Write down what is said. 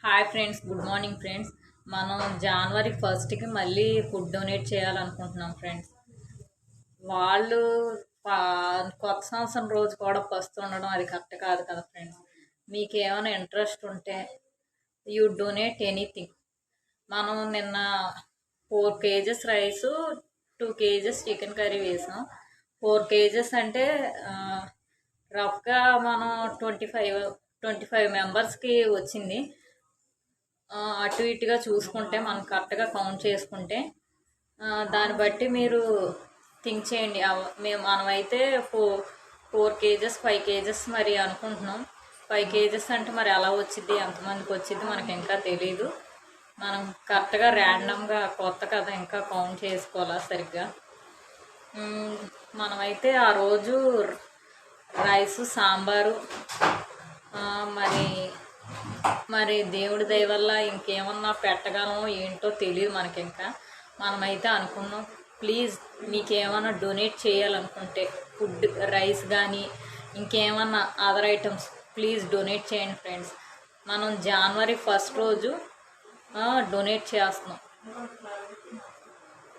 Hi friends, good morning friends. మనం జనవరి ఫస్ట్కి మళ్ళీ ఫుడ్ డొనేట్ చేయాలనుకుంటున్నాం ఫ్రెండ్స్. వాళ్ళు కొత్త సంవత్సరం రోజు కూడా ఫస్ట్ ఉండడం అది కరెక్ట్ కాదు కదా ఫ్రెండ్స్. మీకు ఏమైనా ఇంట్రెస్ట్ ఉంటే యూ డొనేట్ ఎనీథింగ్. మనం నిన్న 4 kgs rice, 2 kgs chicken curry వేసాం. 4 kgs అంటే రఫ్గా మనం 25 మెంబర్స్కి వచ్చింది. అటు ఇటుగా చూసుకుంటే మనం కరెక్ట్గా కౌంట్ చేసుకుంటే దాన్ని బట్టి మీరు థింక్ చేయండి. మనమైతే 4 kgs 5 kgs మరి అనుకుంటున్నాం. 5 kgs అంటే మరి ఎలా వచ్చింది, ఎంతమందికి వచ్చింది మనకి ఇంకా తెలీదు. మనం కరెక్ట్గా ర్యాండమ్గా కొత్త కదా, ఇంకా కౌంట్ చేసుకోవాలా సరిగ్గా. మనమైతే ఆ రోజు రైసు, సాంబారు, మరి దేవుడి దయ వల్ల ఇంకేమన్నా పెట్టగలమో ఏంటో తెలియదు మనకి. ఇంకా మనమైతే అనుకున్నాం. ప్లీజ్ మీకేమన్నా డొనేట్ చేయాలనుకుంటే ఫుడ్, రైస్ కానీ ఇంకేమన్నా అదర్ ఐటమ్స్ ప్లీజ్ డొనేట్ చేయండి ఫ్రెండ్స్. మనం జనవరి ఫస్ట్ రోజు డొనేట్ చేస్తున్నాం.